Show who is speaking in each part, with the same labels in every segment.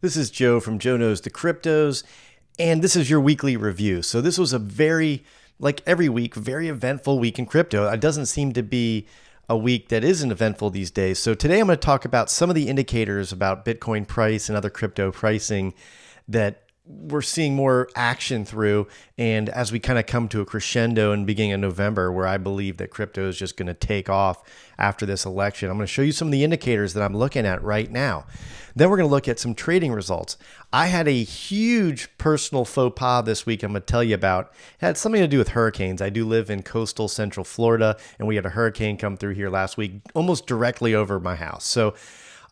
Speaker 1: This is Joe from Joe Knows the Cryptos, and this is your weekly review. So this was a very, like every week, very eventful week in crypto. It doesn't seem to be a week that isn't eventful these days. So today I'm going to talk about some of the indicators about Bitcoin price and other crypto pricing that we're seeing more action through. And as we kind of come to a crescendo in the beginning of November, where I believe that crypto is just going to take off after this election, I'm going to show you some of the indicators that I'm looking at right now. Then we're going to look at some trading results. I had a huge personal faux pas this week I'm going to tell you about. It had something to do with hurricanes. I do live in coastal central Florida, and we had a hurricane come through here last week, almost directly over my house. So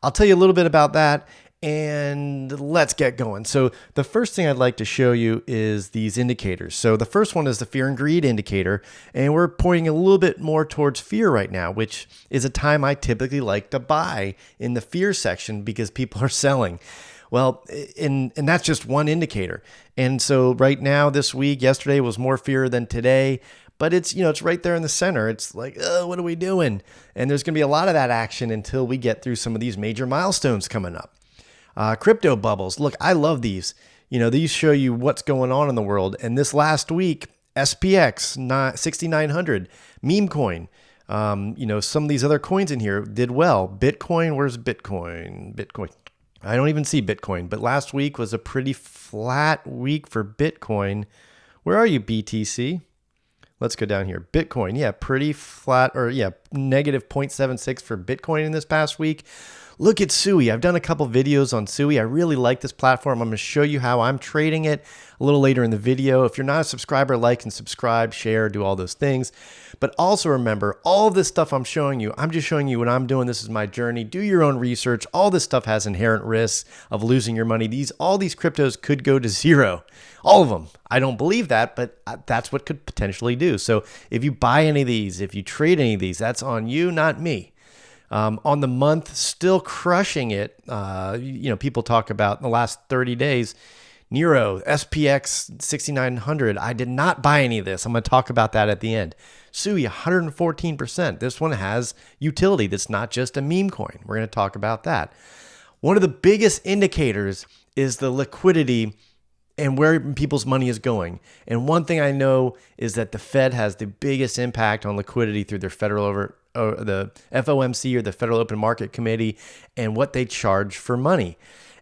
Speaker 1: I'll tell you a little bit about that. And let's get going. So the first thing I'd like to show you is these indicators. So the first one is the fear and greed indicator, and we're pointing a little bit more towards fear right now, which is a time I typically like to buy in the fear section because people are selling. Well, and that's just one indicator. And so right now, this week, yesterday was more fear than today. But it's right there in the center. It's like, oh, what are we doing? And there's going to be a lot of that action until we get through some of these major milestones coming up. Crypto bubbles. Look, I love these. These show you what's going on in the world. And this last week, SPX 6900, meme coin. Some of these other coins in here did well. Bitcoin, where's Bitcoin? Bitcoin. I don't even see Bitcoin. But last week was a pretty flat week for Bitcoin. Where are you, BTC? Let's go down here. Bitcoin, yeah, pretty flat, or yeah, negative 0.76 for Bitcoin in this past week. Look at Sui. I've done a couple videos on Sui. I really like this platform. I'm going to show you how I'm trading it a little later in the video. If you're not a subscriber, like and subscribe, share, do all those things. But also remember, all of this stuff I'm showing you, I'm just showing you what I'm doing. This is my journey. Do your own research. All this stuff has inherent risks of losing your money. All these cryptos could go to zero. All of them. I don't believe that, but that's what could potentially do. So if you buy any of these, if you trade any of these, that's on you, not me. On the month, still crushing it. People talk about in the last 30 days, Nero, SPX 6900. I did not buy any of this. I'm going to talk about that at the end. Sui, 114%. This one has utility. That's not just a meme coin. We're going to talk about that. One of the biggest indicators is the liquidity and where people's money is going. And one thing I know is that the Fed has the biggest impact on liquidity through their the FOMC, or the Federal Open Market Committee, and what they charge for money.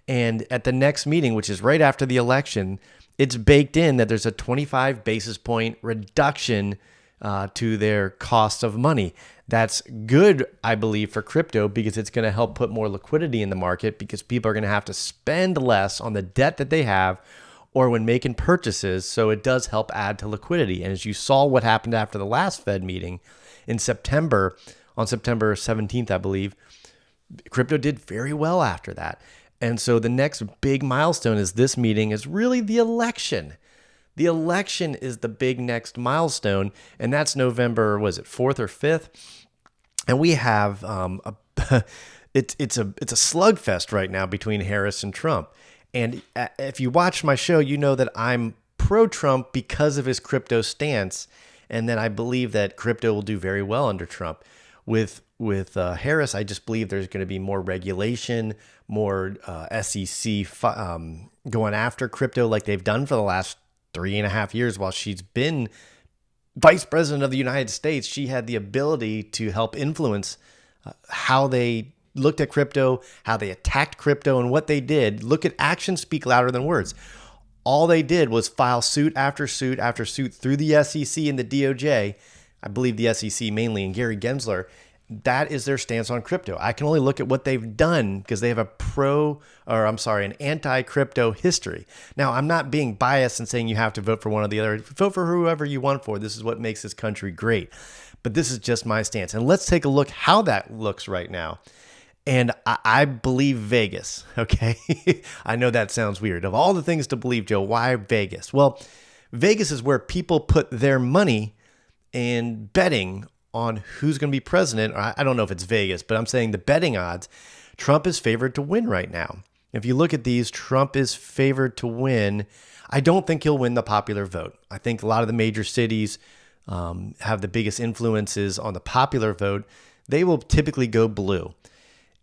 Speaker 1: And at the next meeting, which is right after the election, it's baked in that there's a 25 basis point reduction to their cost of money. That's good, I believe, for crypto, because it's going to help put more liquidity in the market, because people are going to have to spend less on the debt that they have or when making purchases. So it does help add to liquidity. And as you saw what happened after the last Fed meeting in September, on September 17th, I believe, crypto did very well after that. And so the next big milestone is this meeting is really the election. The election is the big next milestone, and that's November, was it 4th or 5th? And we have it's a slugfest right now between Harris and Trump. And if you watch my show, you know that I'm pro-Trump because of his crypto stance. And then I believe that crypto will do very well under Trump. With Harris, I just believe there's going to be more regulation, more SEC going after crypto like they've done for the last 3.5 years while she's been vice president of the United States. She had the ability to help influence how they looked at crypto, how they attacked crypto, and what they did. Look at actions speak louder than words. All they did was file suit after suit after suit through the SEC and the DOJ. I believe the SEC mainly, and Gary Gensler. That is their stance on crypto. I can only look at what they've done because they have an anti-crypto history. Now, I'm not being biased and saying you have to vote for one or the other. Vote for whoever you want for. This is what makes this country great. But this is just my stance. And let's take a look how that looks right now. And I believe Vegas, okay? I know that sounds weird. Of all the things to believe, Joe, why Vegas? Well, Vegas is where people put their money in betting on who's going to be president. I don't know if it's Vegas, but I'm saying the betting odds, Trump is favored to win right now. If you look at these, Trump is favored to win. I don't think he'll win the popular vote. I think a lot of the major cities have the biggest influences on the popular vote. They will typically go blue.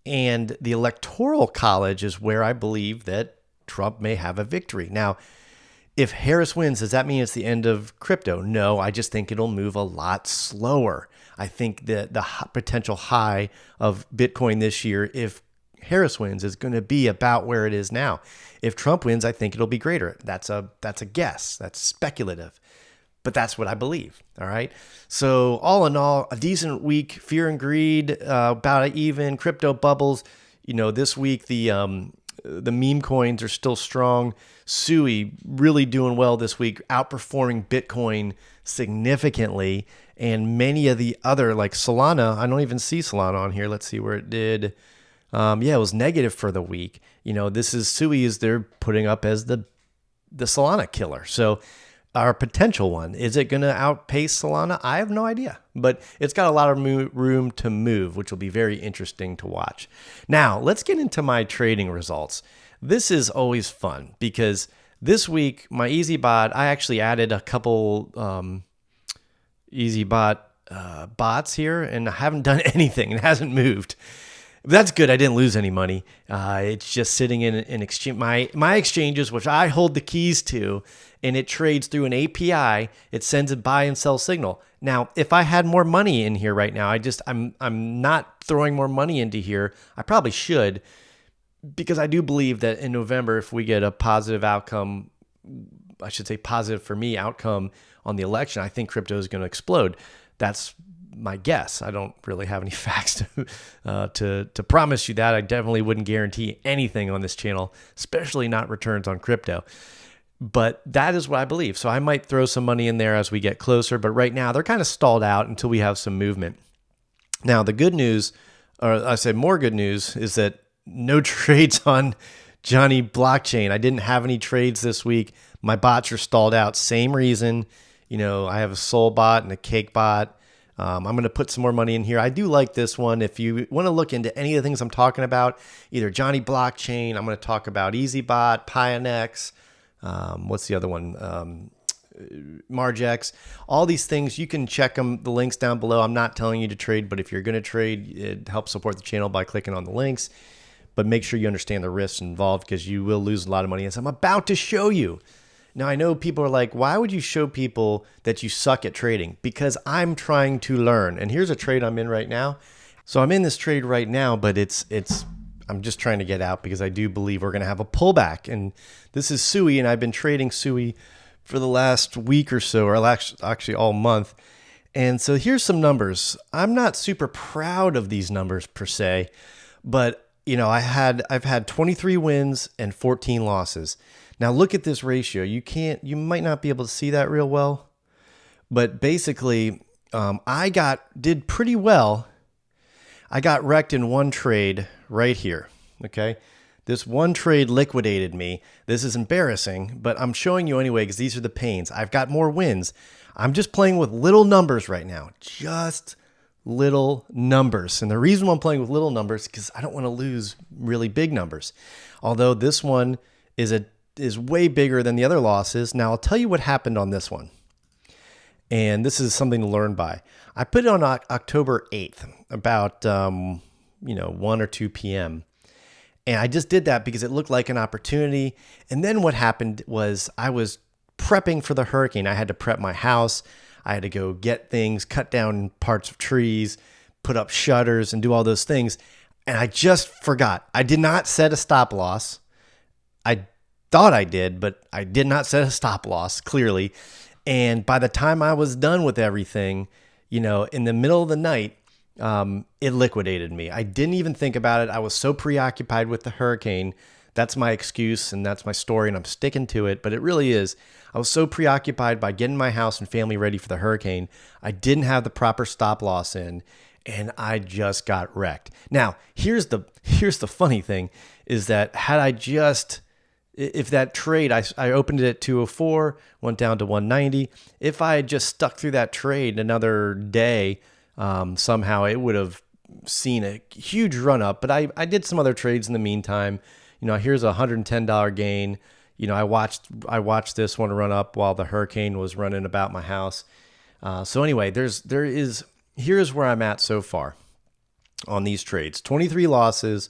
Speaker 1: And the Electoral College is where I believe that Trump may have a victory. Now, if Harris wins, does that mean it's the end of crypto? No, I just think it'll move a lot slower. I think that the potential high of Bitcoin this year, if Harris wins, is going to be about where it is now. If Trump wins, I think it'll be greater. That's a guess. That's speculative. But that's what I believe. All right. So all in all, a decent week. Fear and greed, about even. Crypto bubbles. This week the meme coins are still strong. Sui really doing well this week, outperforming Bitcoin significantly. And many of the other, like Solana, I don't even see Solana on here. Let's see where it did. It was negative for the week. This is Sui is they're putting up as the Solana killer. So our potential one, is it going to outpace Solana? I have no idea, but it's got a lot of room to move, which will be very interesting to watch. Now, let's get into my trading results. This is always fun because this week, my EasyBot, I actually added a couple EasyBot bots here, and I haven't done anything. It hasn't moved. That's good. I didn't lose any money. It's just sitting in exchange. My exchanges, which I hold the keys to, and it trades through an API. It sends a buy and sell signal. Now, if I had more money in here right now, I'm not throwing more money into here. I probably should, because I do believe that in November, if we get a positive outcome, I should say positive for me outcome on the election, I think crypto is going to explode. That's my guess. I don't really have any facts to promise you that. I definitely wouldn't guarantee anything on this channel, especially not returns on crypto. But that is what I believe. So I might throw some money in there as we get closer. But right now, they're kind of stalled out until we have some movement. Now, the good news, or I say more good news, is that no trades on Jonny Blockchain. I didn't have any trades this week. My bots are stalled out. Same reason. I have a Soul bot and a Cake bot. I'm going to put some more money in here. I do like this one. If you want to look into any of the things I'm talking about, either Jonny Blockchain, I'm going to talk about EasyBot, Pionex, what's the other one? Margex, all these things, you can check them, the links down below. I'm not telling you to trade, but if you're going to trade, it helps support the channel by clicking on the links. But make sure you understand the risks involved, because you will lose a lot of money, as I'm about to show you. Now, I know people are like, why would you show people that you suck at trading? Because I'm trying to learn. And here's a trade I'm in right now. So I'm in this trade right now, but I'm just trying to get out because I do believe we're going to have a pullback. And this is Sui, and I've been trading Sui for the last week or so, or actually all month. And so here's some numbers. I'm not super proud of these numbers per se, but I've had 23 wins and 14 losses. Now look at this ratio. You might not be able to see that real well, but basically I did pretty well. I got wrecked in one trade right here. Okay. This one trade liquidated me. This is embarrassing, but I'm showing you anyway, because these are the pains. I've got more wins. I'm just playing with little numbers right now. Just little numbers. And the reason why I'm playing with little numbers is because I don't want to lose really big numbers. Although this one is way bigger than the other losses. Now I'll tell you what happened on this one. And this is something to learn by. I put it on October 8th, about 1 or 2 p.m. And I just did that because it looked like an opportunity. And then what happened was I was prepping for the hurricane. I had to prep my house. I had to go get things, cut down parts of trees, put up shutters, and do all those things. And I just forgot. I did not set a stop loss. I thought I did, but I did not set a stop loss, clearly. And by the time I was done with everything, in the middle of the night, it liquidated me. I didn't even think about it. I was so preoccupied with the hurricane. That's my excuse and that's my story, and I'm sticking to it, but it really is. I was so preoccupied by getting my house and family ready for the hurricane, I didn't have the proper stop loss in, and I just got wrecked. Now, here's the funny thing, is that if that trade, I opened it at 204, went down to 190. If I had just stuck through that trade another day, somehow it would have seen a huge run up. But I did some other trades in the meantime. Here's a $110 gain. I watched this one run up while the hurricane was running about my house. So anyway, here's where I'm at so far. on these trades. 23 losses,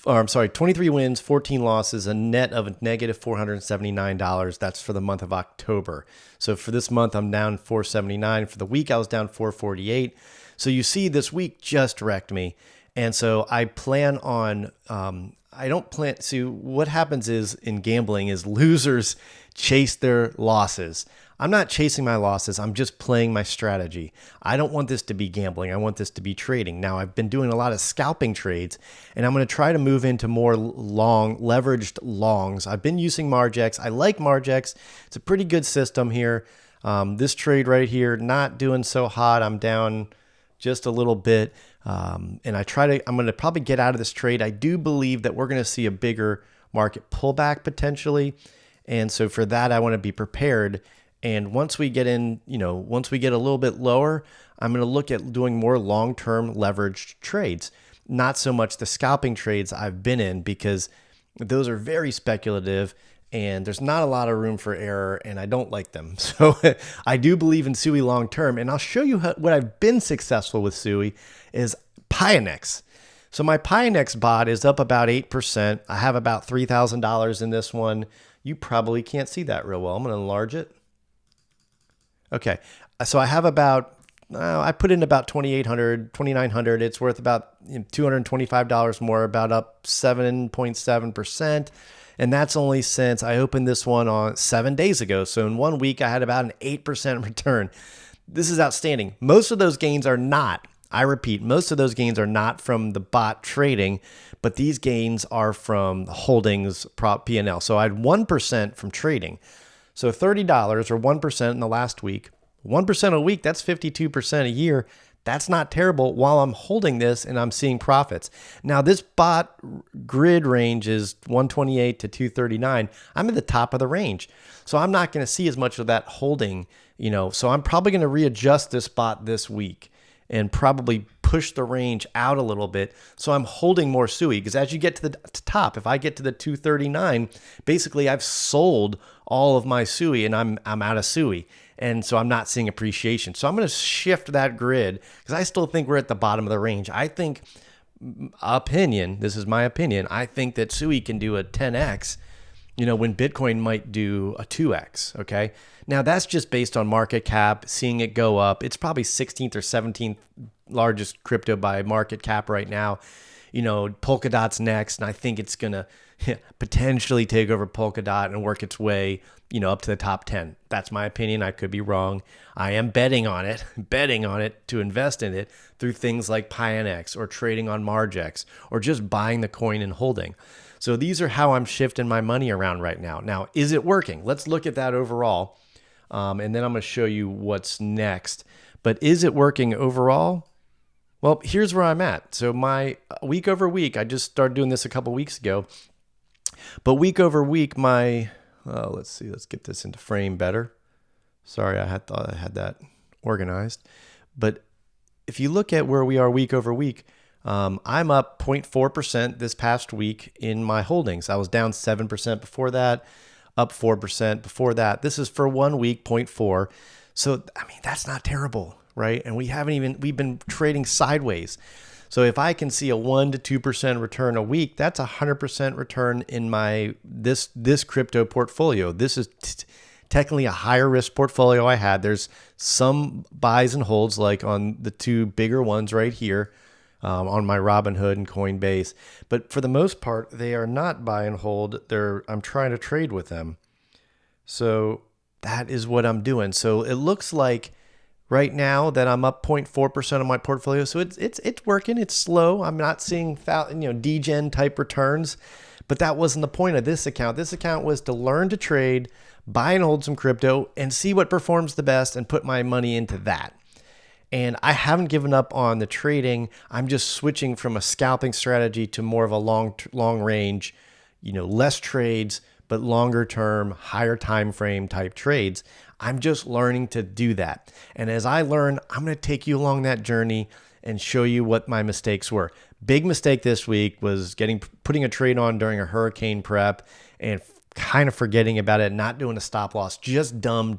Speaker 1: or I'm sorry, 23 wins, 14 losses, a net of a negative $479. That's for the month of October. So for this month, I'm down $479. For the week, I was down $448. So you see, this week just wrecked me. And so I plan on, I don't plan, see what happens is in gambling is losers chase their losses. I'm not chasing my losses. I'm just playing my strategy. I don't want this to be gambling. I want this to be trading. Now, I've been doing a lot of scalping trades, and I'm going to try to move into more long, leveraged longs. I've been using Margex. I like Margex. It's a pretty good system here. This trade right here, not doing so hot. I'm down just a little bit. And I'm going to probably get out of this trade. I do believe that we're going to see a bigger market pullback potentially. And so for that, I want to be prepared. And once we get in, once we get a little bit lower, I'm going to look at doing more long-term leveraged trades, not so much the scalping trades I've been in, because those are very speculative and there's not a lot of room for error and I don't like them. So I do believe in SUI long-term, and I'll show you what I've been successful with SUI is Pionex. So my Pionex bot is up about 8%. I have about $3,000 in this one. You probably can't see that real well. I'm going to enlarge it. Okay, so I have about, I put in about $2,800, $2,900. It's worth about $225 more, about up 7.7%. And that's only since I opened this one on 7 days ago. So in 1 week, I had about an 8% return. This is outstanding. Most of those gains are not, I repeat, most of those gains are not from the bot trading, but these gains are from the holdings prop P&L. So I had 1% from trading. So $30 or 1% in the last week. 1% a week, that's 52% a year. That's not terrible while I'm holding this and I'm seeing profits. Now, this bot grid range is 128 to 239. I'm at the top of the range. So I'm not going to see as much of that holding, So I'm probably going to readjust this bot this week and probably push the range out a little bit. So I'm holding more SUI, because as you get to the top, if I get to the 239, basically I've sold all of my SUI and I'm out of SUI. And so I'm not seeing appreciation. So I'm going to shift that grid, because I still think we're at the bottom of the range. I think, this is my opinion, I think that SUI can do a 10x, when Bitcoin might do a 2x, okay? Now, that's just based on market cap, seeing it go up. It's probably 16th or 17th largest crypto by market cap right now. Polkadot's next, and I think it's going to potentially take over Polkadot and work its way, up to the top 10. That's my opinion. I could be wrong. I am betting on it to invest in it through things like Pionex or trading on Margex or just buying the coin and holding. So these are how I'm shifting my money around right now. Now, is it working? Let's look at that overall. And then I'm going to show you what's next. But is it working overall? Well, here's where I'm at. So my week over week, I just started doing this a couple weeks ago. But week over week, let's see, let's get this into frame better. Sorry, thought I had that organized. But if you look at where we are week over week, I'm up 0.4% this past week in my holdings. I was down 7% before that, up 4% before that. This is for 1 week, 0.4. So, that's not terrible, right? And we've been trading sideways. So if I can see a 1 to 2% return a week, that's 100% return in my this crypto portfolio. This is technically a higher risk portfolio I had. There's some buys and holds, like on the two bigger ones right here, on my Robinhood and Coinbase. But for the most part, they are not buy and hold. I'm trying to trade with them. So that is what I'm doing. So it looks like right now that I'm up 0.4% of my portfolio. So it's working. It's slow. I'm not seeing degen type returns, but that wasn't the point of this account. This account was to learn to trade, buy and hold some crypto, and see what performs the best and put my money into that. And I haven't given up on the trading. I'm just switching from a scalping strategy to more of a long range, less trades, but longer term, higher time frame type trades. I'm just learning to do that. And as I learn, I'm going to take you along that journey and show you what my mistakes were. Big mistake this week was putting a trade on during a hurricane prep and kind of forgetting about it, not doing a stop loss. Just dumb.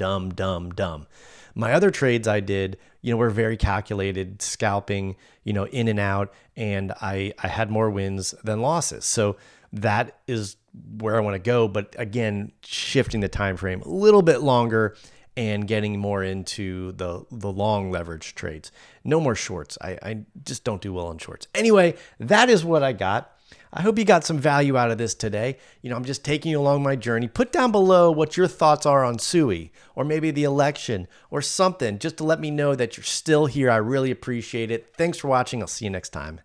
Speaker 1: My other trades I did, were very calculated, scalping, in and out, and I had more wins than losses. So that is where I want to go. But again, shifting the time frame a little bit longer and getting more into the long leverage trades. No more shorts. I just don't do well on shorts. Anyway, that is what I got. I hope you got some value out of this today. I'm just taking you along my journey. Put down below what your thoughts are on SUI or maybe the election or something, just to let me know that you're still here. I really appreciate it. Thanks for watching. I'll see you next time.